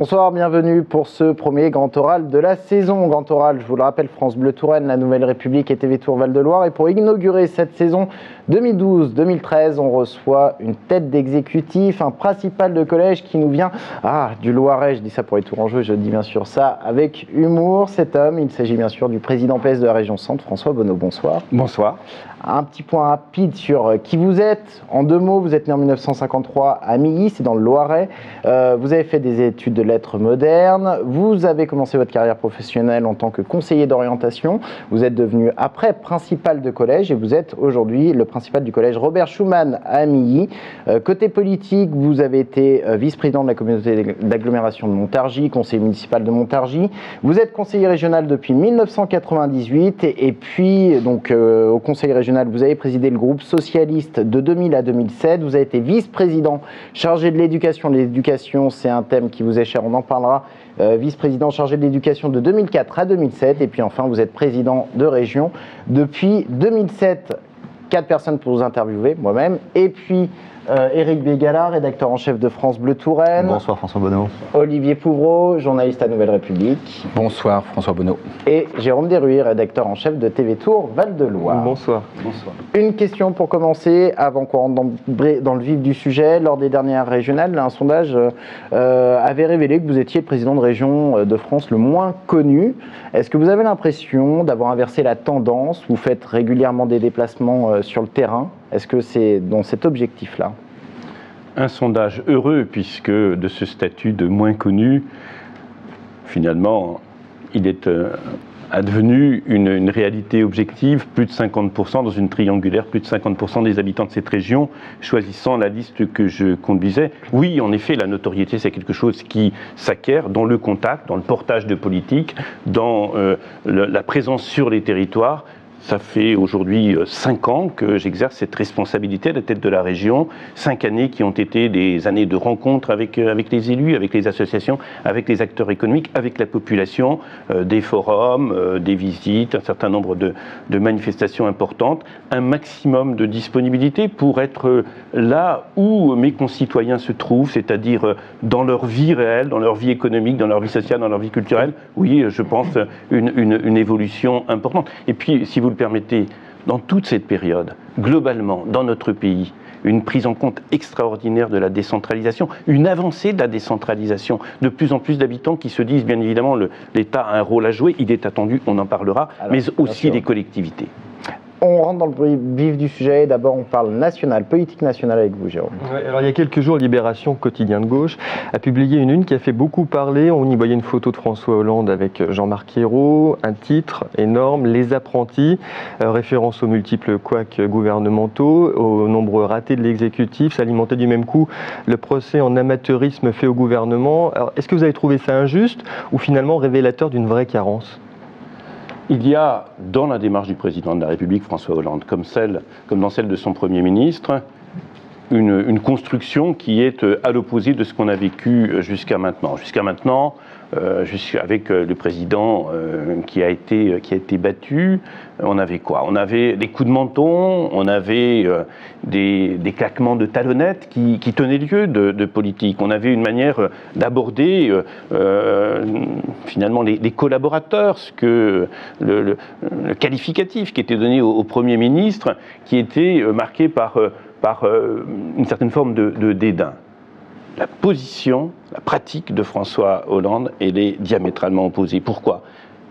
Bonsoir, bienvenue pour ce premier grand oral de la saison. Grand oral, je vous le rappelle, France Bleu Touraine, La Nouvelle République et TV Tour Val-de-Loire. Et pour inaugurer cette saison 2012-2013, on reçoit une tête d'exécutif, un principal de collège qui nous vient du Loiret. Je dis ça pour les Tourangeaux, je dis bien sûr ça avec humour. Cet homme, il s'agit bien sûr du président PS de la région Centre, François Bonneau. Bonsoir. Bonsoir. Un petit point rapide sur qui vous êtes. En deux mots, vous êtes né en 1953 à Milly, c'est dans le Loiret. Vous avez fait des études de lettres modernes. Vous avez commencé votre carrière professionnelle en tant que conseiller d'orientation. Vous êtes devenu après principal de collège et vous êtes aujourd'hui le principal du collège Robert Schuman à Milly. Côté politique, vous avez été vice-président de la communauté d'agglomération de Montargis, conseiller municipal de Montargis. Vous êtes conseiller régional depuis 1998 et puis donc au conseil régional, vous avez présidé le groupe socialiste de 2000 à 2007. Vous avez été vice-président chargé de l'éducation. L'éducation, c'est un thème qui vous est cher, on en parlera. Vice-président chargé de l'éducation de 2004 à 2007. Et puis enfin, vous êtes président de région depuis 2007. 4 personnes pour vous interviewer, moi-même. Et puis Éric Bégala, rédacteur en chef de France Bleu Touraine. Bonsoir François Bonneau. Olivier Pouvreau, journaliste à Nouvelle République. Bonsoir François Bonneau. Et Jérôme Desruy, rédacteur en chef de TV Tour Val-de-Loire. Bonsoir. Une question pour commencer, avant qu'on rentre dans le vif du sujet. Lors des dernières régionales, un sondage avait révélé que vous étiez le président de région de France le moins connu. Est-ce que vous avez l'impression d'avoir inversé la tendance? Vous faites régulièrement des déplacements sur le terrain. Est-ce que c'est dans cet objectif-là? Un sondage heureux, puisque de ce statut de moins connu, finalement, il est advenu une réalité objective. Plus de 50% dans une triangulaire, plus de 50% des habitants de cette région choisissant la liste que je conduisais. Oui, en effet, la notoriété, c'est quelque chose qui s'acquiert dans le contact, dans le portage de politique, dans la présence sur les territoires. Ça fait aujourd'hui 5 ans que j'exerce cette responsabilité à la tête de la région. 5 années qui ont été des années de rencontres avec les élus, avec les associations, avec les acteurs économiques, avec la population, des forums, des visites, un certain nombre de manifestations importantes, un maximum de disponibilité pour être là où mes concitoyens se trouvent, c'est-à-dire dans leur vie réelle, dans leur vie économique, dans leur vie sociale, dans leur vie culturelle. Oui, je pense une évolution importante. Et puis, si vous le permettez, dans toute cette période, globalement, dans notre pays, une prise en compte extraordinaire de la décentralisation, une avancée de la décentralisation, de plus en plus d'habitants qui se disent, bien évidemment, l'État a un rôle à jouer, il est attendu, on en parlera, mais aussi les collectivités. On rentre dans le vif du sujet. D'abord, on parle national, politique nationale avec vous, Jérôme. Ouais, alors, il y a quelques jours, Libération, quotidien de gauche, a publié une qui a fait beaucoup parler. On y voyait une photo de François Hollande avec Jean-Marc Ayrault, un titre énorme, Les apprentis, référence aux multiples couacs gouvernementaux, aux nombreux ratés de l'exécutif, s'alimenter du même coup le procès en amateurisme fait au gouvernement. Alors, est-ce que vous avez trouvé ça injuste ou finalement révélateur d'une vraie carence ? Il y a dans la démarche du président de la République, François Hollande, comme dans celle de son Premier ministre, une construction qui est à l'opposé de ce qu'on a vécu jusqu'à maintenant. Jusqu'à maintenant, avec le président qui a été battu, on avait quoi? On avait des coups de menton, on avait des claquements de talonnettes qui tenaient lieu de politique. On avait une manière d'aborder finalement les collaborateurs, ce que le qualificatif qui était donné au Premier ministre, qui était marqué par une certaine forme de dédain. La position, la pratique de François Hollande, elle est diamétralement opposée. Pourquoi?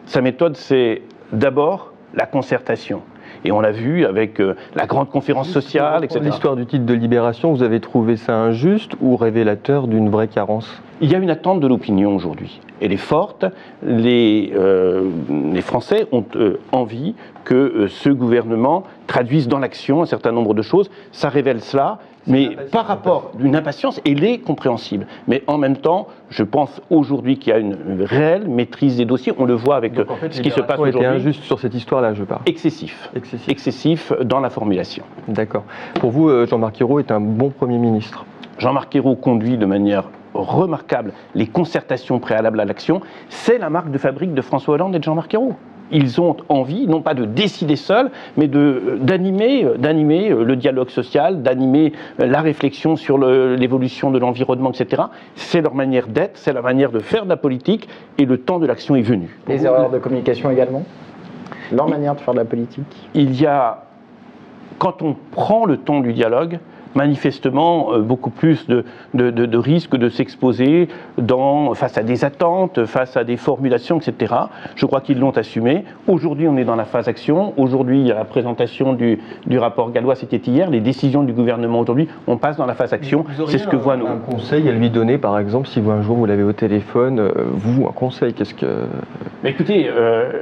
Sa méthode, c'est d'abord la concertation. Et on l'a vu avec la grande conférence sociale, etc. L'histoire du titre de Libération, vous avez trouvé ça injuste ou révélateur d'une vraie carence? Il y a une attente de l'opinion aujourd'hui. Elle est forte. Les Français ont envie que ce gouvernement traduise dans l'action un certain nombre de choses. Ça révèle cela. Mais par rapport à une impatience, elle est compréhensible. Mais en même temps, je pense aujourd'hui qu'il y a une réelle maîtrise des dossiers. On le voit avec ce qui se passe aujourd'hui. Était injuste sur cette histoire-là, je parle. Excessif dans la formulation. D'accord. Pour vous, Jean-Marc Ayrault est un bon Premier ministre? Jean-Marc Ayrault conduit de manière remarquable les concertations préalables à l'action. C'est la marque de fabrique de François Hollande et de Jean-Marc Ayrault. ils ont envie, non pas de décider seuls, mais d'animer le dialogue social, d'animer la réflexion sur l'évolution de l'environnement, etc. C'est leur manière d'être, c'est leur manière de faire de la politique, et le temps de l'action est venu. Les erreurs de communication également? Leur manière de faire de la politique? Il y a, quand on prend le temps du dialogue, manifestement beaucoup plus de risques de s'exposer face à des attentes, face à des formulations, etc. Je crois qu'ils l'ont assumé. Aujourd'hui, on est dans la phase action. Aujourd'hui, il y a la présentation du rapport Gallois, c'était hier. Les décisions du gouvernement aujourd'hui, on passe dans la phase action. C'est ce que voient nous. Un conseil à lui donner, par exemple, si un jour vous l'avez au téléphone, vous, un conseil, qu'est-ce que... Mais écoutez,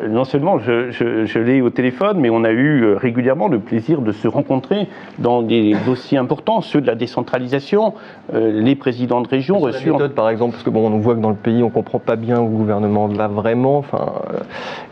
non seulement je l'ai au téléphone, mais on a eu régulièrement le plaisir de se rencontrer dans des dossiers importants, ceux de la décentralisation, les présidents de région reçus... La méthode, par exemple, parce que on voit que dans le pays, on ne comprend pas bien où le gouvernement va vraiment. Enfin,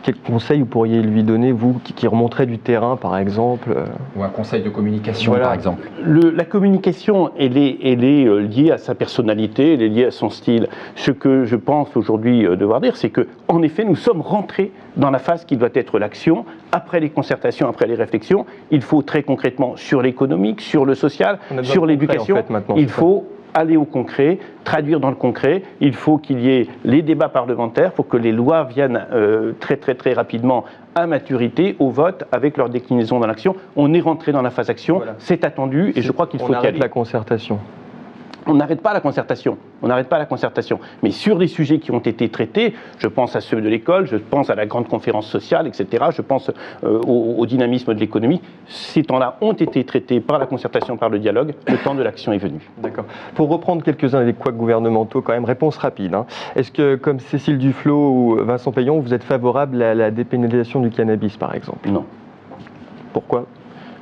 quel conseil vous pourriez lui donner, vous, qui remonterait du terrain, par exemple? Ou un conseil de communication, voilà, par exemple. La communication, elle est liée à sa personnalité, elle est liée à son style. Ce que je pense aujourd'hui devoir dire, c'est qu'en effet, nous sommes rentrés dans la phase qui doit être l'action. Après les concertations, après les réflexions, il faut très concrètement, sur l'économique, sur le social, sur l'éducation, en fait, maintenant, il faut aller au concret, traduire dans le concret. Il faut qu'il y ait les débats parlementaires, il faut que les lois viennent très rapidement à maturité, au vote, avec leur déclinaison dans l'action. On est rentré dans la phase action, voilà. C'est attendu, et je crois qu'il faut y aller. On arrête la concertation. On n'arrête pas la concertation. On n'arrête pas la concertation. Mais sur des sujets qui ont été traités, je pense à ceux de l'école, je pense à la grande conférence sociale, etc. Je pense au dynamisme de l'économie. Ces temps-là ont été traités par la concertation, par le dialogue. Le temps de l'action est venu. D'accord. Pour reprendre quelques-uns des couacs gouvernementaux, quand même, réponse rapide. Est-ce que, comme Cécile Duflot ou Vincent Payon, vous êtes favorable à la dépénalisation du cannabis, par exemple? Non. Pourquoi?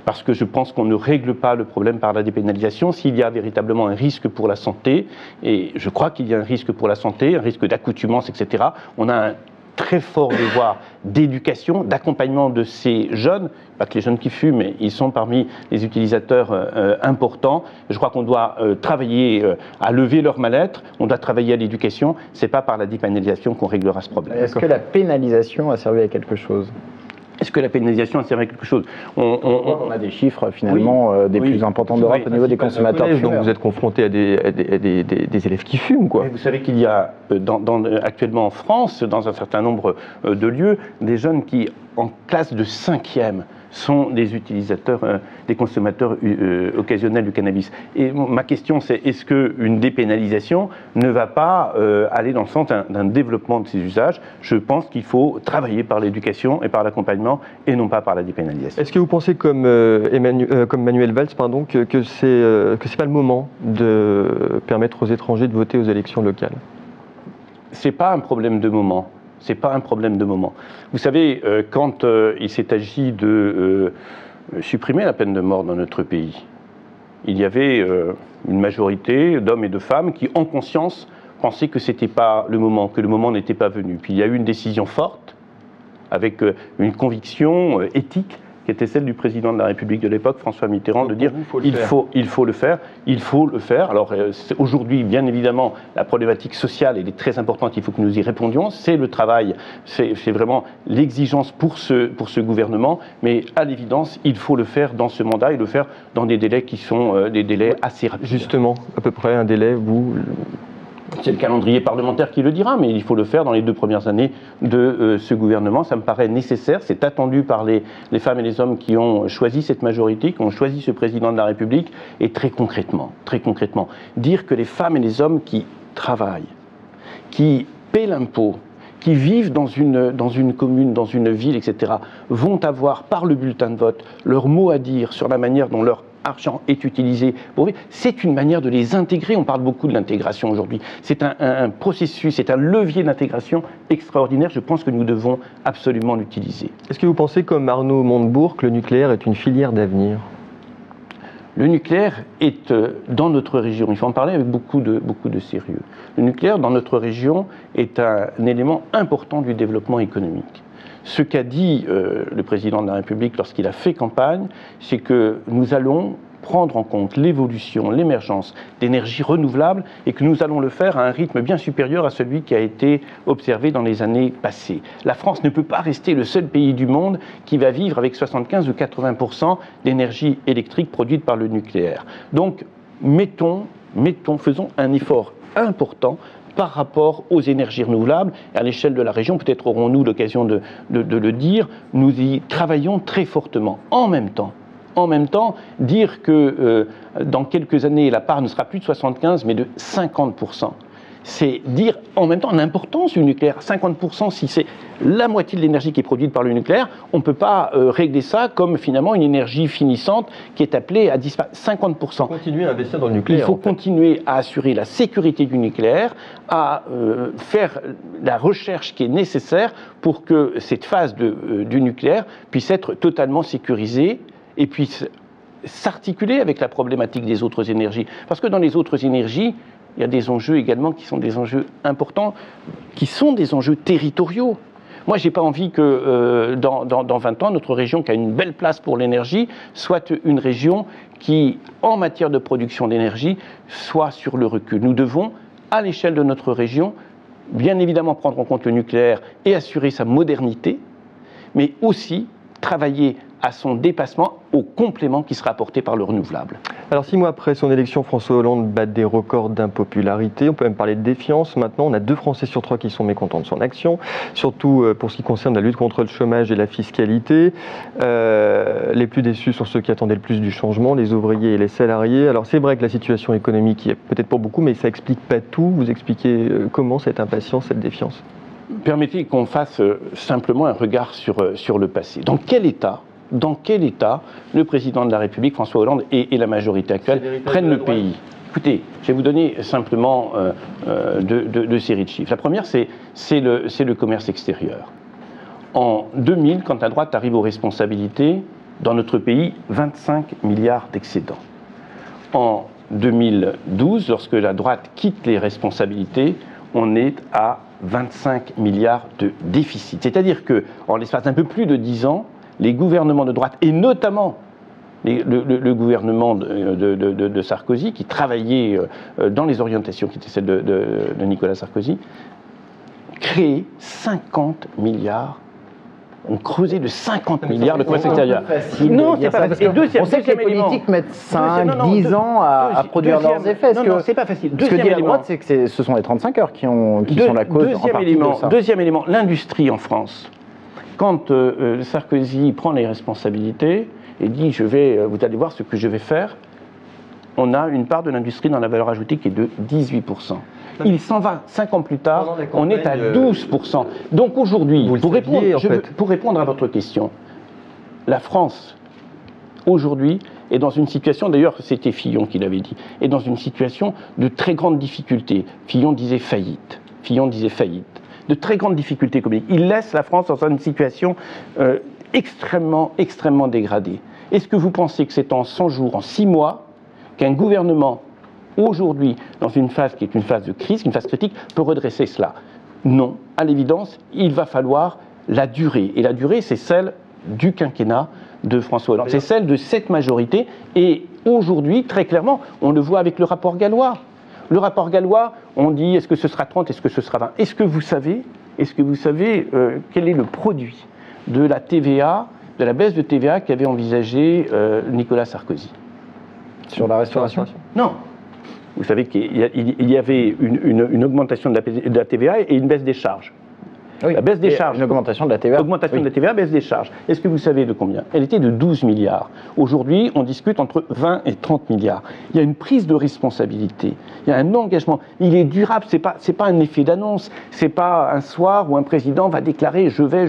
Parce que je pense qu'on ne règle pas le problème par la dépénalisation. S'il y a véritablement un risque pour la santé, et je crois qu'il y a un risque pour la santé, un risque d'accoutumance, etc., on a un très fort devoir d'éducation, d'accompagnement de ces jeunes, pas que les jeunes qui fument, mais ils sont parmi les utilisateurs importants. Je crois qu'on doit travailler à lever leur mal-être, on doit travailler à l'éducation. Ce n'est pas par la dépénalisation qu'on réglera ce problème. Est-ce que la pénalisation a servi à quelque chose ? Est-ce que la pénalisation a servi à quelque chose? On a des chiffres finalement des plus importants d'Europe au niveau des consommateurs fumeurs. Donc vous êtes confronté à des élèves qui fument, quoi. Et vous savez qu'il y a actuellement en France, dans un certain nombre de lieux, des jeunes qui, en classe de 5e, sont des utilisateurs, des consommateurs occasionnels du cannabis. Et ma question, c'est est-ce qu'une dépénalisation ne va pas aller dans le sens d'un développement de ces usages? Je pense qu'il faut travailler par l'éducation et par l'accompagnement et non pas par la dépénalisation. Est-ce que vous pensez, comme Manuel Valls, pardon, que c'est pas le moment de permettre aux étrangers de voter aux élections locales? C'est pas un problème de moment. C'est pas un problème de moment. Vous savez, quand il s'est agi de supprimer la peine de mort dans notre pays, il y avait une majorité d'hommes et de femmes qui, en conscience, pensaient que c'était pas le moment, que le moment n'était pas venu. Puis il y a eu une décision forte, avec une conviction éthique, qui était celle du président de la République de l'époque, François Mitterrand, de dire il faut le faire. Alors aujourd'hui, bien évidemment, la problématique sociale elle est très importante, il faut que nous y répondions. C'est le travail, c'est vraiment l'exigence pour ce gouvernement, mais à l'évidence, il faut le faire dans ce mandat et le faire dans des délais qui sont des délais assez rapides. Justement, à peu près un délai, vous... C'est le calendrier parlementaire qui le dira, mais il faut le faire dans les 2 premières années de ce gouvernement. Ça me paraît nécessaire, c'est attendu par les femmes et les hommes qui ont choisi cette majorité, qui ont choisi ce président de la République. Et très concrètement, dire que les femmes et les hommes qui travaillent, qui paient l'impôt, qui vivent dans une commune, dans une ville, etc., vont avoir, par le bulletin de vote, leur mot à dire sur la manière dont leur argent est utilisé pour vivre. C'est une manière de les intégrer. On parle beaucoup de l'intégration aujourd'hui. C'est un processus, c'est un levier d'intégration extraordinaire. Je pense que nous devons absolument l'utiliser. Est-ce que vous pensez, comme Arnaud Montebourg, que le nucléaire est une filière d'avenir ? Le nucléaire est dans notre région, il faut en parler avec beaucoup de sérieux. Le nucléaire dans notre région est un élément important du développement économique. Ce qu'a dit le président de la République lorsqu'il a fait campagne, c'est que nous allons prendre en compte l'évolution, l'émergence d'énergies renouvelables et que nous allons le faire à un rythme bien supérieur à celui qui a été observé dans les années passées. La France ne peut pas rester le seul pays du monde qui va vivre avec 75 ou 80% d'énergie électrique produite par le nucléaire. Donc, faisons un effort important par rapport aux énergies renouvelables. À l'échelle de la région, peut-être aurons-nous l'occasion de le dire, nous y travaillons très fortement. En même temps, dire que dans quelques années, la part ne sera plus de 75, mais de 50%. C'est dire en même temps l'importance du nucléaire. 50%, si c'est la moitié de l'énergie qui est produite par le nucléaire, on ne peut pas régler ça comme finalement une énergie finissante qui est appelée à disparaître. 50%. Il faut continuer à investir dans le nucléaire. Il faut continuer à assurer la sécurité du nucléaire, à faire la recherche qui est nécessaire pour que cette phase du nucléaire puisse être totalement sécurisée et puisse s'articuler avec la problématique des autres énergies. Parce que dans les autres énergies, il y a des enjeux également qui sont des enjeux importants, qui sont des enjeux territoriaux. Moi, je n'ai pas envie que dans 20 ans, notre région, qui a une belle place pour l'énergie, soit une région qui, en matière de production d'énergie, soit sur le recul. Nous devons, à l'échelle de notre région, bien évidemment prendre en compte le nucléaire et assurer sa modernité, mais aussi travailler à son dépassement au complément qui sera apporté par le renouvelable. Alors 6 mois après son élection, François Hollande bat des records d'impopularité. On peut même parler de défiance. Maintenant, on a 2 Français sur 3 qui sont mécontents de son action, surtout pour ce qui concerne la lutte contre le chômage et la fiscalité. Les plus déçus sont ceux qui attendaient le plus du changement, les ouvriers et les salariés. Alors c'est vrai que la situation économique y est peut-être pour beaucoup, mais ça explique pas tout. Vous expliquez comment cette impatience, cette défiance? Permettez qu'on fasse simplement un regard sur le passé. Dans quel état le président de la République, François Hollande, et la majorité actuelle prennent le pays? Écoutez, je vais vous donner simplement deux séries de chiffres. La première, c'est le commerce extérieur. En 2000, quand la droite arrive aux responsabilités, dans notre pays, 25 milliards d'excédents. En 2012, lorsque la droite quitte les responsabilités, on est à 25 milliards de déficit. C'est-à-dire qu'en l'espace d'un peu plus de 10 ans, les gouvernements de droite, et notamment le gouvernement de Sarkozy, qui travaillait dans les orientations qui étaient celles de Nicolas Sarkozy, créaient 50 milliards, ont creusé de 50 milliards de commerce extérieur. Non, c'est pas facile. On sait que les politiques mettent 5, 10 ans à produire leurs effets. Non, c'est pas facile. Ce que dit la droite, c'est que ce sont les 35 heures qui sont la cause en partie de ça. Deuxième élément, l'industrie en France. Quand Sarkozy prend les responsabilités et dit vous allez voir ce que je vais faire, on a une part de l'industrie dans la valeur ajoutée qui est de 18%. Il s'en va 5 ans plus tard, on est à 12%. Donc aujourd'hui, pour répondre à votre question, la France, aujourd'hui, est dans une situation, d'ailleurs c'était Fillon qui l'avait dit, est dans une situation de très grande difficulté. Fillon disait faillite. De très grandes difficultés économiques. Il laisse la France dans une situation extrêmement dégradée. Est-ce que vous pensez que c'est en 100 jours, en 6 mois, qu'un gouvernement, aujourd'hui, dans une phase qui est une phase de crise, une phase critique, peut redresser cela? Non. À l'évidence, il va falloir la durée. Et la durée, c'est celle du quinquennat de François Hollande. C'est celle de cette majorité. Et aujourd'hui, très clairement, on le voit avec le rapport Gallois. Le rapport Gallois, on dit est-ce que ce sera 30, est-ce que ce sera 20? Est-ce que vous savez quel est le produit de la TVA, de la baisse de TVA qu'avait envisagé Nicolas Sarkozy? Sur la restauration? Non. Vous savez qu'il y avait une augmentation de la TVA et une baisse des charges. Oui, la baisse des charges. Une augmentation de la TVA. Augmentation de la TVA, baisse des charges. Est-ce que vous savez de combien? Elle était de 12 milliards. Aujourd'hui, on discute entre 20 et 30 milliards. Il y a une prise de responsabilité. Il y a un engagement. Il est durable. C'est pas un effet d'annonce. C'est pas un soir où un président va déclarer je vais.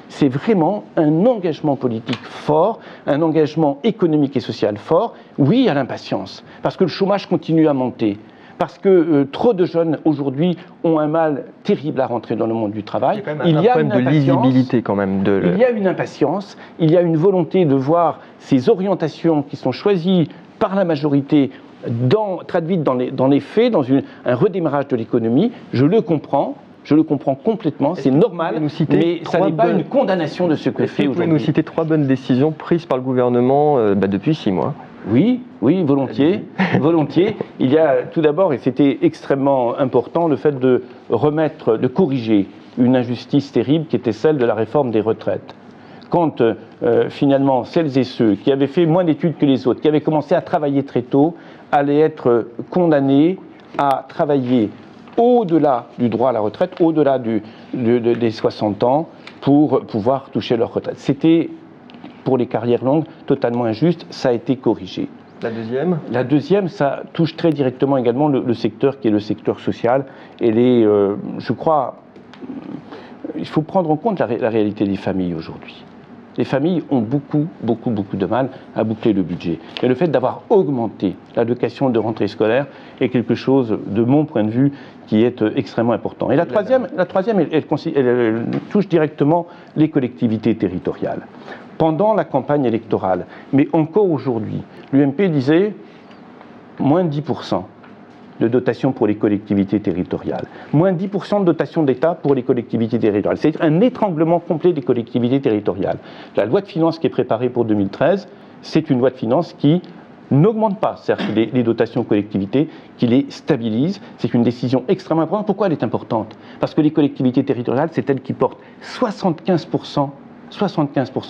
C'est vraiment un engagement politique fort, un engagement économique et social fort. Oui à l'impatience, parce que le chômage continue à monter. Parce que trop de jeunes aujourd'hui ont un mal terrible à rentrer dans le monde du travail. Il y a un problème de lisibilité quand même. Il y a une impatience, il y a une volonté de voir ces orientations qui sont choisies par la majorité traduites dans les faits, dans un redémarrage de l'économie. Je le comprends complètement, c'est normal, mais ça n'est pas une condamnation de ce que fait aujourd'hui. Vous pouvez nous citer 3 bonnes décisions prises par le gouvernement depuis 6 mois? Oui, volontiers. Volontiers. Il y a tout d'abord, et c'était extrêmement important, le fait de corriger une injustice terrible qui était celle de la réforme des retraites. Quand finalement celles et ceux qui avaient fait moins d'études que les autres, qui avaient commencé à travailler très tôt, allaient être condamnés à travailler au-delà du droit à la retraite, au-delà des 60 ans, pour pouvoir toucher leur retraite. C'était, pour les carrières longues, totalement injuste, ça a été corrigé. La deuxième ? La deuxième, ça touche très directement également le secteur qui est le secteur social. Et je crois, il faut prendre en compte la réalité des familles aujourd'hui. Les familles ont beaucoup de mal à boucler le budget. Et le fait d'avoir augmenté l'allocation de rentrée scolaire est quelque chose, de mon point de vue, qui est extrêmement important. Et la troisième, elle touche directement les collectivités territoriales. Pendant la campagne électorale, mais encore aujourd'hui, l'UMP disait moins de 10% de dotation pour les collectivités territoriales, moins 10% de dotation d'État pour les collectivités territoriales. C'est un étranglement complet des collectivités territoriales. La loi de finances qui est préparée pour 2013, c'est une loi de finances qui n'augmente pas, certes, les dotations aux collectivités, qui les stabilise. C'est une décision extrêmement importante. Pourquoi elle est importante ? Parce que les collectivités territoriales, c'est elles qui portent 75%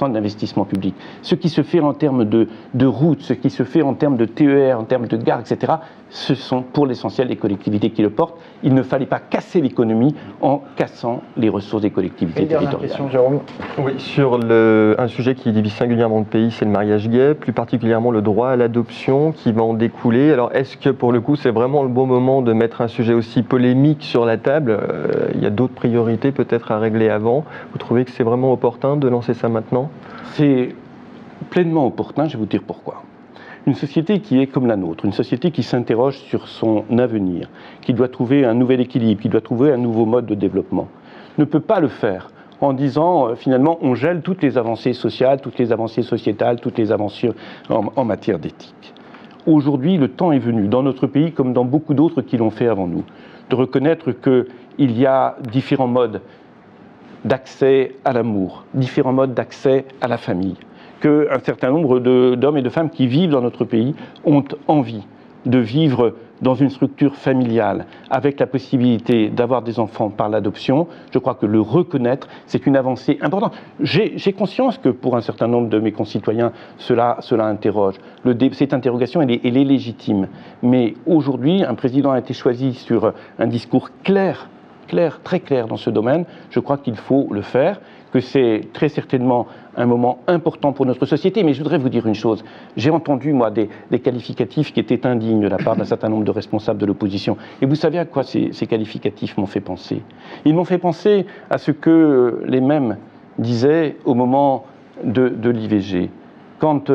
de l'investissement public. Ce qui se fait en termes de routes, ce qui se fait en termes de TER, en termes de gares, etc., ce sont pour l'essentiel les collectivités qui le portent. Il ne fallait pas casser l'économie en cassant les ressources des collectivités territoriales. Question, Jérôme. Oui, sur un sujet qui divise singulièrement le pays, c'est le mariage gay, plus particulièrement le droit à l'adoption qui va en découler. Alors, est-ce que pour le coup, c'est vraiment le bon moment de mettre un sujet aussi polémique sur la table ? Il y a d'autres priorités peut-être à régler avant. Vous trouvez que c'est vraiment opportun de lancer ça maintenant ? C'est pleinement opportun, je vais vous dire pourquoi. Une société qui est comme la nôtre, une société qui s'interroge sur son avenir, qui doit trouver un nouvel équilibre, qui doit trouver un nouveau mode de développement, ne peut pas le faire en disant finalement on gèle toutes les avancées sociales, toutes les avancées sociétales, toutes les avancées en matière d'éthique. Aujourd'hui, le temps est venu, dans notre pays comme dans beaucoup d'autres qui l'ont fait avant nous, de reconnaître qu'il y a différents modes d'accès à l'amour, différents modes d'accès à la famille, qu'un certain nombre d'hommes et de femmes qui vivent dans notre pays ont envie de vivre dans une structure familiale, avec la possibilité d'avoir des enfants par l'adoption. Je crois que le reconnaître, c'est une avancée importante. J'ai conscience que pour un certain nombre de mes concitoyens, cela interroge. Cette interrogation, elle est légitime. Mais aujourd'hui, un président a été choisi sur un discours clair, très clair dans ce domaine. Je crois qu'il faut le faire, que c'est très certainement un moment important pour notre société. Mais je voudrais vous dire une chose. J'ai entendu, moi, des qualificatifs qui étaient indignes de la part d'un certain nombre de responsables de l'opposition. Et vous savez à quoi ces qualificatifs m'ont fait penser ? Ils m'ont fait penser à ce que les mêmes disaient au moment de l'IVG. Quand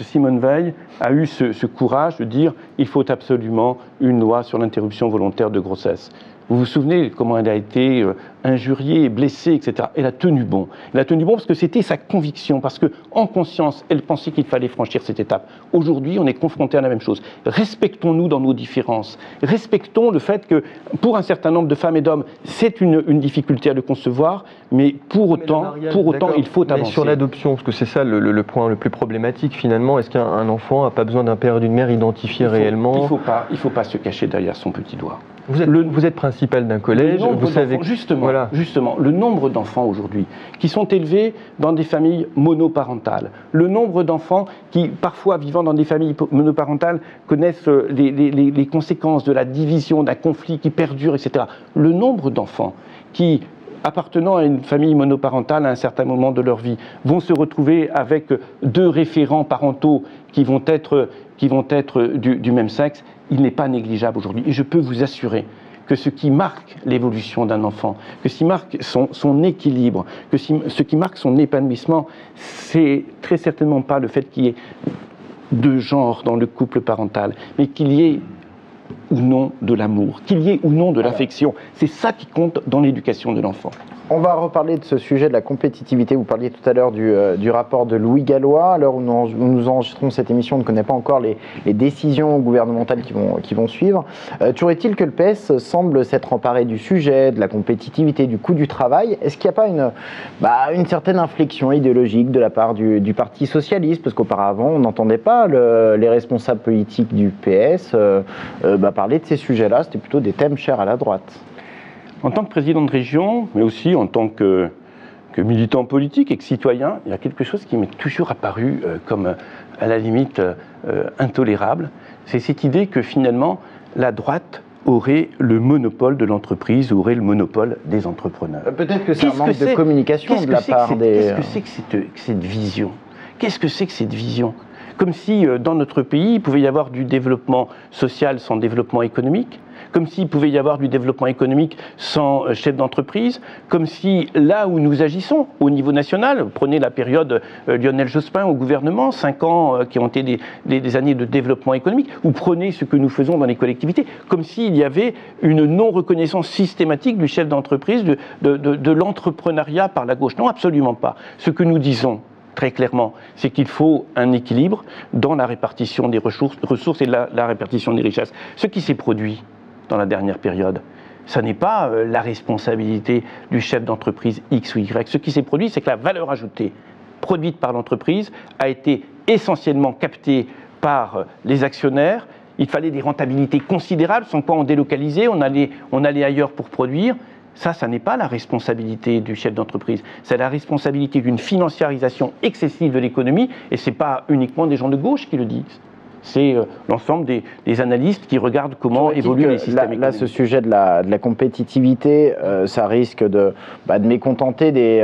Simone Veil a eu ce courage de dire « il faut absolument une loi sur l'interruption volontaire de grossesse ». Vous vous souvenez comment elle a été injuriée, blessée, etc. Elle a tenu bon. Elle a tenu bon parce que c'était sa conviction, parce qu'en conscience, elle pensait qu'il fallait franchir cette étape. Aujourd'hui, on est confronté à la même chose. Respectons-nous dans nos différences. Respectons le fait que, pour un certain nombre de femmes et d'hommes, c'est une difficulté à le concevoir, mais pour autant, il faut avancer. Mais sur l'adoption, parce que c'est ça le point le plus problématique finalement, est-ce qu'un enfant n'a pas besoin d'un père et d'une mère identifiés réellement ? Il ne faut pas se cacher derrière son petit doigt. Vous êtes principal d'un collège, vous savez... Justement, le nombre d'enfants aujourd'hui qui sont élevés dans des familles monoparentales, le nombre d'enfants qui, parfois vivant dans des familles monoparentales, connaissent les conséquences de la division, d'un conflit qui perdure, etc. Le nombre d'enfants qui, appartenant à une famille monoparentale à un certain moment de leur vie, vont se retrouver avec deux référents parentaux qui vont être du même sexe, il n'est pas négligeable aujourd'hui. Et je peux vous assurer que ce qui marque l'évolution d'un enfant, que ce qui marque son équilibre, que ce qui marque son épanouissement, c'est très certainement pas le fait qu'il y ait deux genres dans le couple parental, mais qu'il y ait ou non de l'amour, qu'il y ait ou non de l'affection. C'est ça qui compte dans l'éducation de l'enfant. On va reparler de ce sujet de la compétitivité. Vous parliez tout à l'heure du rapport de Louis Gallois. À l'heure où nous enregistrons cette émission, on ne connaît pas encore les décisions gouvernementales qui vont suivre. Toujours est-il que le PS semble s'être emparé du sujet, de la compétitivité, du coût du travail. Est-ce qu'il n'y a pas une certaine inflexion idéologique de la part du Parti socialiste? Parce qu'auparavant, on n'entendait pas les responsables politiques du PS parler de ces sujets-là. C'était plutôt des thèmes chers à la droite. En tant que président de région, mais aussi en tant que militant politique et que citoyen, il y a quelque chose qui m'est toujours apparu comme à la limite intolérable. C'est cette idée que finalement la droite aurait le monopole de l'entreprise, aurait le monopole des entrepreneurs. Peut-être que c'est un manque de communication de la part des... Qu'est-ce que c'est que cette vision? Qu'est-ce que c'est que cette vision? Comme si dans notre pays, il pouvait y avoir du développement social sans développement économique, comme s'il pouvait y avoir du développement économique sans chef d'entreprise, comme si là où nous agissons au niveau national, prenez la période Lionel Jospin au gouvernement, 5 ans qui ont été des années de développement économique, ou prenez ce que nous faisons dans les collectivités, comme s'il y avait une non-reconnaissance systématique du chef d'entreprise, de l'entrepreneuriat par la gauche. Non, absolument pas. Ce que nous disons, très clairement, c'est qu'il faut un équilibre dans la répartition des ressources et la répartition des richesses. Ce qui s'est produit dans la dernière période, ça n'est pas la responsabilité du chef d'entreprise X ou Y. Ce qui s'est produit, c'est que la valeur ajoutée produite par l'entreprise a été essentiellement captée par les actionnaires. Il fallait des rentabilités considérables, sans quoi on délocalisait, on allait ailleurs pour produire. Ça n'est pas la responsabilité du chef d'entreprise, c'est la responsabilité d'une financiarisation excessive de l'économie, et ce n'est pas uniquement des gens de gauche qui le disent. C'est l'ensemble des analystes qui regardent comment évoluent les systèmes économiques. Là, ce sujet de la compétitivité, ça risque de mécontenter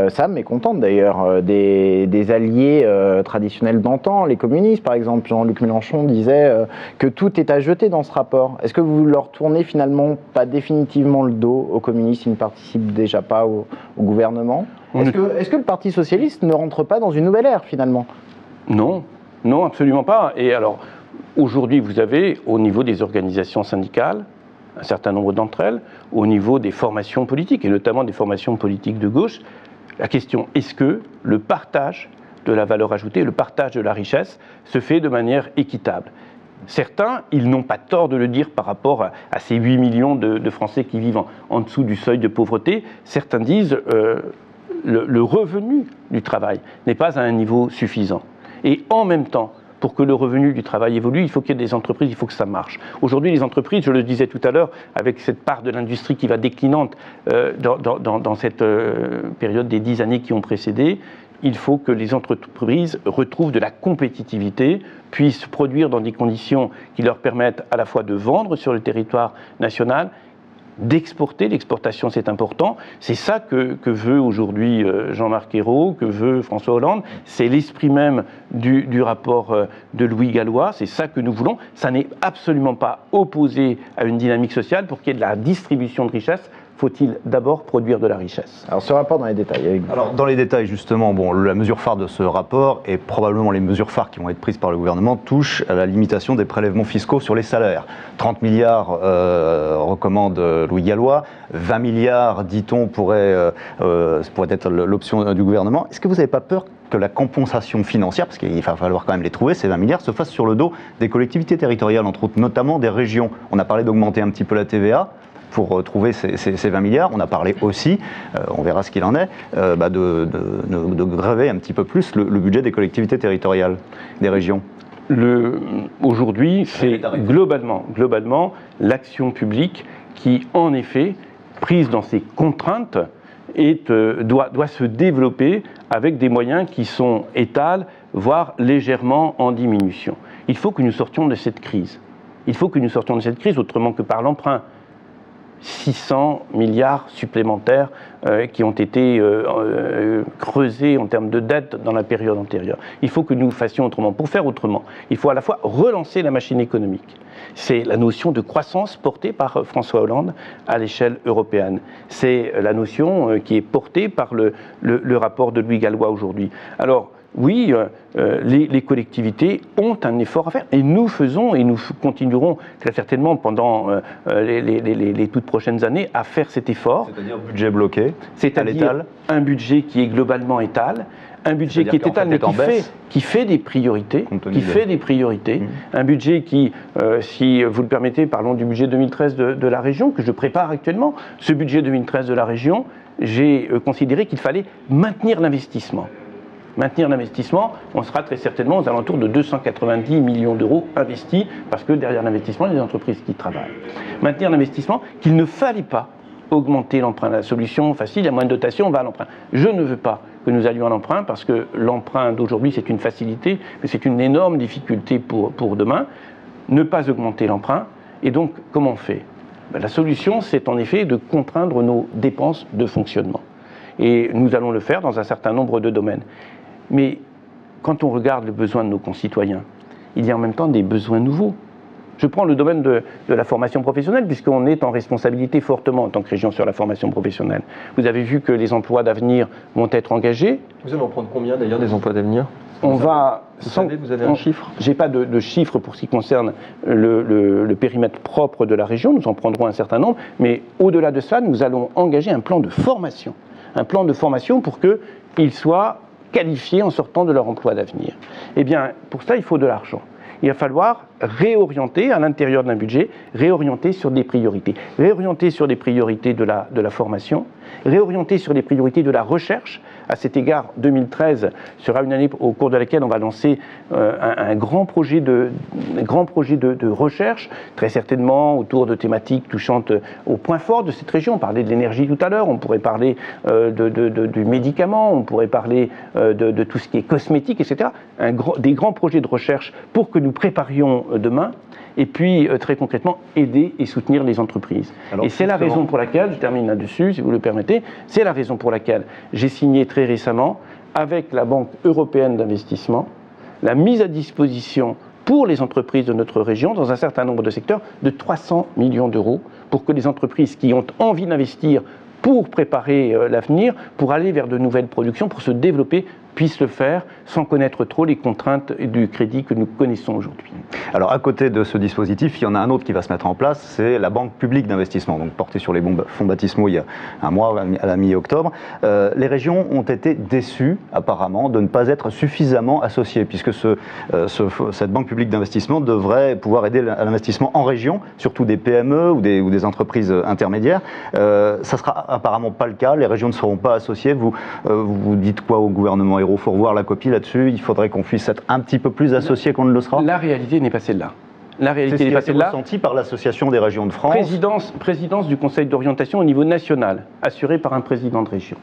ça mécontente d'ailleurs, des alliés traditionnels d'antan, les communistes par exemple. Jean-Luc Mélenchon disait que tout est à jeter dans ce rapport. Est-ce que vous leur tournez finalement pas définitivement le dos aux communistes? Ils ne participent déjà pas au gouvernement. Est-ce que le Parti socialiste ne rentre pas dans une nouvelle ère finalement? Non. Non, absolument pas. Et alors, aujourd'hui, vous avez, au niveau des organisations syndicales, un certain nombre d'entre elles, au niveau des formations politiques, et notamment des formations politiques de gauche, la question, est-ce que le partage de la valeur ajoutée, le partage de la richesse, se fait de manière équitable? Certains, ils n'ont pas tort de le dire par rapport à ces 8 millions de Français qui vivent en dessous du seuil de pauvreté. Certains disent le revenu du travail n'est pas à un niveau suffisant. Et en même temps, pour que le revenu du travail évolue, il faut qu'il y ait des entreprises, il faut que ça marche. Aujourd'hui, les entreprises, je le disais tout à l'heure, avec cette part de l'industrie qui va déclinante dans cette période des 10 années qui ont précédé, il faut que les entreprises retrouvent de la compétitivité, puissent produire dans des conditions qui leur permettent à la fois de vendre sur le territoire national, d'exporter. L'exportation, c'est important. C'est ça que veut aujourd'hui Jean-Marc Ayrault, que veut François Hollande. C'est l'esprit même du rapport de Louis Gallois. C'est ça que nous voulons. Ça n'est absolument pas opposé à une dynamique sociale. Pour qu'il y ait de la distribution de richesse, faut-il d'abord produire de la richesse? Alors ce rapport dans les détails. Alors dans les détails justement, la mesure phare de ce rapport et probablement les mesures phares qui vont être prises par le gouvernement touchent à la limitation des prélèvements fiscaux sur les salaires. 30 milliards recommande Louis Gallois, 20 milliards dit-on pourrait être l'option du gouvernement. Est-ce que vous n'avez pas peur que la compensation financière, parce qu'il va falloir quand même les trouver, ces 20 milliards, se fasse sur le dos des collectivités territoriales, entre autres, notamment des régions? On a parlé d'augmenter un petit peu la TVA pour trouver ces 20 milliards. On a parlé aussi, on verra ce qu'il en est, de grever un petit peu plus le budget des collectivités territoriales, des régions. Aujourd'hui, c'est globalement l'action publique qui, en effet, prise dans ses contraintes, doit se développer avec des moyens qui sont étals, voire légèrement en diminution. Il faut que nous sortions de cette crise. Autrement que par l'emprunt. 600 milliards supplémentaires qui ont été creusés en termes de dette dans la période antérieure. Il faut que nous fassions autrement. Pour faire autrement, il faut à la fois relancer la machine économique. C'est la notion de croissance portée par François Hollande à l'échelle européenne. C'est la notion qui est portée par le rapport de Louis Gallois aujourd'hui. Alors, oui, les collectivités ont un effort à faire et nous faisons et nous continuerons très certainement pendant les toutes prochaines années à faire cet effort. C'est-à-dire budget bloqué, c'est-à-dire un budget qui est globalement étal, un budget qui est étal mais qui fait des priorités, un budget qui, si vous le permettez, parlons du budget 2013 de la région que je prépare actuellement. Ce budget 2013 de la région, j'ai considéré qu'il fallait maintenir l'investissement. Maintenir l'investissement, on sera très certainement aux alentours de 290 millions d'euros investis, parce que derrière l'investissement, il y a des entreprises qui travaillent. Maintenir l'investissement, qu'il ne fallait pas augmenter l'emprunt. La solution facile, il y a moins de dotation, on va à l'emprunt. Je ne veux pas que nous allions à l'emprunt, parce que l'emprunt d'aujourd'hui, c'est une facilité, mais c'est une énorme difficulté pour demain. Ne pas augmenter l'emprunt. Et donc, comment on fait ? La solution, c'est en effet de contraindre nos dépenses de fonctionnement. Et nous allons le faire dans un certain nombre de domaines. Mais quand on regarde les besoins de nos concitoyens, il y a en même temps des besoins nouveaux. Je prends le domaine de la formation professionnelle, puisqu'on est en responsabilité fortement en tant que région sur la formation professionnelle. Vous avez vu que les emplois d'avenir vont être engagés. Vous allez en prendre combien d'ailleurs des emplois d'avenir ? Vous avez un chiffre ? Je n'ai pas de chiffre pour ce qui concerne le périmètre propre de la région, nous en prendrons un certain nombre, mais au-delà de ça, nous allons engager un plan de formation. Un plan de formation pour qu'ils soient qualifiés en sortant de leur emploi d'avenir. Eh bien, pour ça, il faut de l'argent. Il va falloir réorienter à l'intérieur d'un budget, réorienter sur des priorités. Réorienter sur des priorités de la formation, réorienter sur des priorités de la recherche. À cet égard, 2013 sera une année au cours de laquelle on va lancer un grand projet de recherche, très certainement autour de thématiques touchant aux points forts de cette région. On parlait de l'énergie tout à l'heure, on pourrait parler du médicament, on pourrait parler de tout ce qui est cosmétique, etc. Des grands projets de recherche pour que nous préparions demain, et puis très concrètement aider et soutenir les entreprises. Alors, et c'est la raison pour laquelle, je termine là-dessus si vous le permettez, c'est la raison pour laquelle j'ai signé très récemment avec la Banque européenne d'investissement la mise à disposition pour les entreprises de notre région, dans un certain nombre de secteurs, de 300 millions d'euros pour que les entreprises qui ont envie d'investir pour préparer l'avenir, pour aller vers de nouvelles productions, pour se développer, puissent le faire sans connaître trop les contraintes du crédit que nous connaissons aujourd'hui. Alors à côté de ce dispositif, il y en a un autre qui va se mettre en place, c'est la Banque publique d'investissement, donc portée sur les fonds baptismaux il y a un mois, à la mi-octobre. Les régions ont été déçues apparemment de ne pas être suffisamment associées, puisque cette Banque publique d'investissement devrait pouvoir aider à l'investissement en région, surtout des PME ou des entreprises intermédiaires. Ça ne sera apparemment pas le cas, les régions ne seront pas associées. Vous dites quoi au gouvernement ? Il faut revoir la copie là-dessus, il faudrait qu'on puisse être un petit peu plus associé qu'on ne le sera. La réalité n'est pas celle-là. La réalité n'est pas celle-là. C'est ressenti par l'Association des régions de France. Présidence du Conseil d'orientation au niveau national, assurée par un président de région.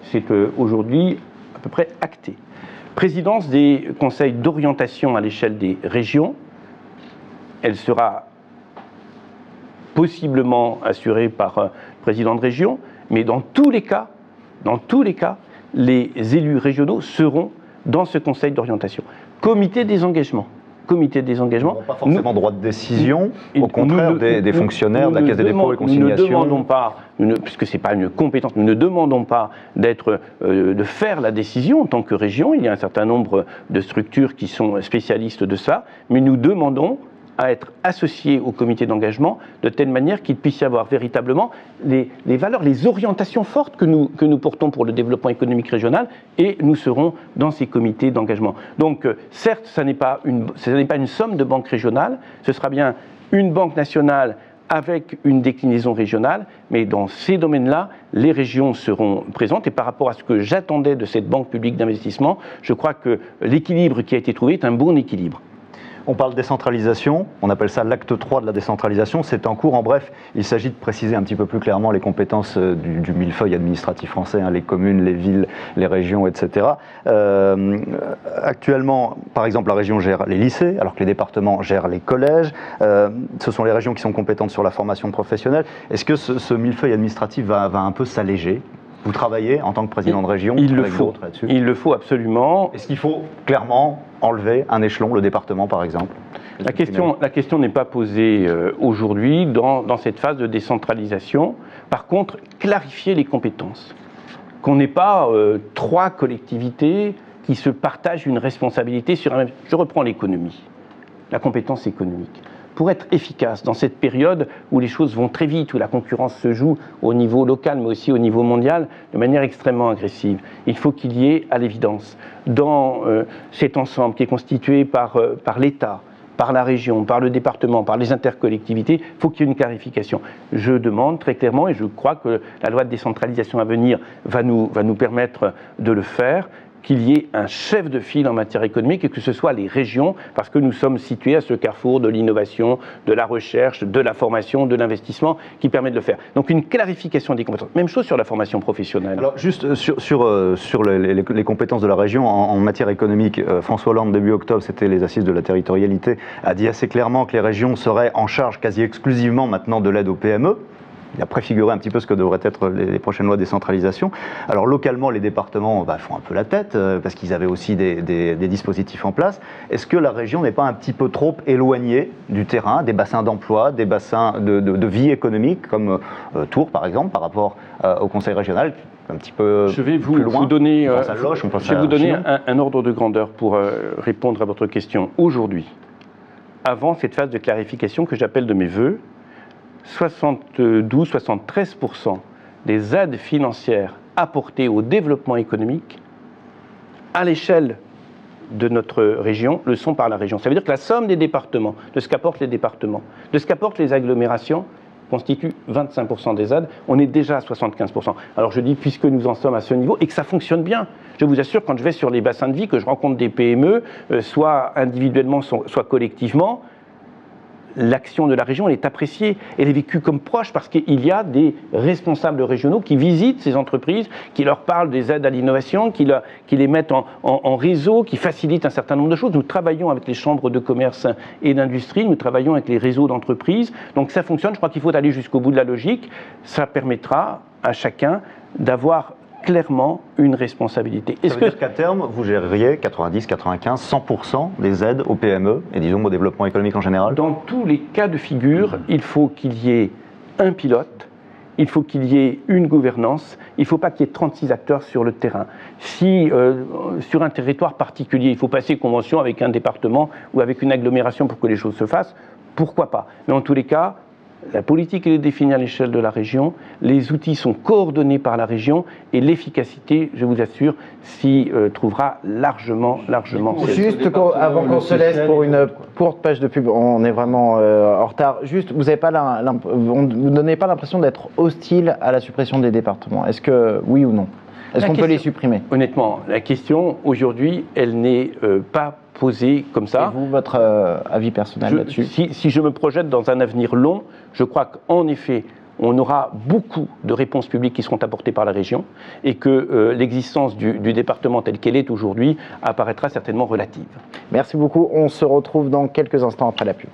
C'est aujourd'hui à peu près acté. Présidence des conseils d'orientation à l'échelle des régions, elle sera possiblement assurée par un président de région, mais dans tous les cas, les élus régionaux seront dans ce conseil d'orientation. Comité des engagements. Ils n'ont pas forcément droit de décision, au contraire des fonctionnaires de la Caisse des dépôts et consignations. Nous ne demandons pas, puisque ce n'est pas une compétence, nous ne demandons pas de faire la décision en tant que région. Il y a un certain nombre de structures qui sont spécialistes de ça, mais nous demandons à être associés au comité d'engagement de telle manière qu'il puisse y avoir véritablement les valeurs, les orientations fortes que nous portons pour le développement économique régional, et nous serons dans ces comités d'engagement. Donc certes, ce n'est pas une somme de banque régionale, ce sera bien une banque nationale avec une déclinaison régionale, mais dans ces domaines-là, les régions seront présentes, et par rapport à ce que j'attendais de cette banque publique d'investissement, je crois que l'équilibre qui a été trouvé est un bon équilibre. On parle décentralisation, on appelle ça l'acte 3 de la décentralisation, c'est en cours. En bref, il s'agit de préciser un petit peu plus clairement les compétences du millefeuille administratif français, les communes, les villes, les régions, etc. Actuellement, par exemple, la région gère les lycées, alors que les départements gèrent les collèges. Ce sont les régions qui sont compétentes sur la formation professionnelle. Est-ce que ce millefeuille administratif va un peu s'alléger ? Vous travaillez en tant que président de région avec d'autres là-dessus ? Il le faut absolument. Est-ce qu'il faut clairement enlever un échelon, le département par exemple ? La question n'est pas posée aujourd'hui dans cette phase de décentralisation. Par contre, clarifier les compétences. Qu'on n'ait pas 3 collectivités qui se partagent une responsabilité sur un même... Je reprends l'économie, la compétence économique. Pour être efficace dans cette période où les choses vont très vite, où la concurrence se joue au niveau local, mais aussi au niveau mondial, de manière extrêmement agressive, il faut qu'il y ait, à l'évidence, dans cet ensemble qui est constitué par l'État, par la région, par le département, par les intercollectivités, il faut qu'il y ait une clarification. Je demande très clairement, et je crois que la loi de décentralisation à venir va nous permettre de le faire, qu'il y ait un chef de file en matière économique et que ce soit les régions, parce que nous sommes situés à ce carrefour de l'innovation, de la recherche, de la formation, de l'investissement, qui permet de le faire. Donc une clarification des compétences. Même chose sur la formation professionnelle. Alors juste sur les compétences de la région en matière économique, François Hollande, début octobre, c'était les assises de la territorialité, a dit assez clairement que les régions seraient en charge quasi exclusivement maintenant de l'aide aux PME. Il a préfiguré un petit peu ce que devraient être les prochaines lois de décentralisation. Alors localement, les départements font un peu la tête, parce qu'ils avaient aussi des dispositifs en place. Est-ce que la région n'est pas un petit peu trop éloignée du terrain, des bassins d'emploi, des bassins de vie économique, comme Tours par exemple, par rapport au conseil régional, un petit peu je vais plus loin. Vous donner, Loche, je vais vous donner un ordre de grandeur pour répondre à votre question. Aujourd'hui, avant cette phase de clarification que j'appelle de mes voeux, 72-73% des aides financières apportées au développement économique à l'échelle de notre région le sont par la région. Ça veut dire que la somme des départements, de ce qu'apportent les départements, de ce qu'apportent les agglomérations, constitue 25% des aides. On est déjà à 75%. Alors je dis, puisque nous en sommes à ce niveau et que ça fonctionne bien, je vous assure, quand je vais sur les bassins de vie, que je rencontre des PME, soit individuellement, soit collectivement, l'action de la région, elle est appréciée, elle est vécue comme proche parce qu'il y a des responsables régionaux qui visitent ces entreprises, qui leur parlent des aides à l'innovation, qui les mettent en réseau, qui facilitent un certain nombre de choses. Nous travaillons avec les chambres de commerce et d'industrie, nous travaillons avec les réseaux d'entreprises, donc ça fonctionne. Je crois qu'il faut aller jusqu'au bout de la logique. Ça permettra à chacun d'avoir clairement une responsabilité. Ça veut dire qu'à terme, vous géreriez 90, 95, 100% des aides aux PME et disons au développement économique en général? Dans tous les cas de figure, il faut qu'il y ait un pilote, il faut qu'il y ait une gouvernance, il ne faut pas qu'il y ait 36 acteurs sur le terrain. Si sur un territoire particulier, il faut passer convention avec un département ou avec une agglomération pour que les choses se fassent, pourquoi pas? Mais en tous les cas, la politique est définie à l'échelle de la région, les outils sont coordonnés par la région et l'efficacité, je vous assure, s'y trouvera largement. Juste avant qu'on se laisse pour une courte page de pub, on est vraiment en retard. Juste, vous ne donnez pas l'impression d'être hostile à la suppression des départements. Est-ce que oui ou non? Est-ce qu'on peut les supprimer? Honnêtement, la question aujourd'hui, elle n'est pas posée comme ça. Et vous, votre avis personnel là-dessus? Si je me projette dans un avenir long, je crois qu'en effet, on aura beaucoup de réponses publiques qui seront apportées par la région et que l'existence du département tel qu'elle est aujourd'hui apparaîtra certainement relative. Merci beaucoup. On se retrouve dans quelques instants après la pub.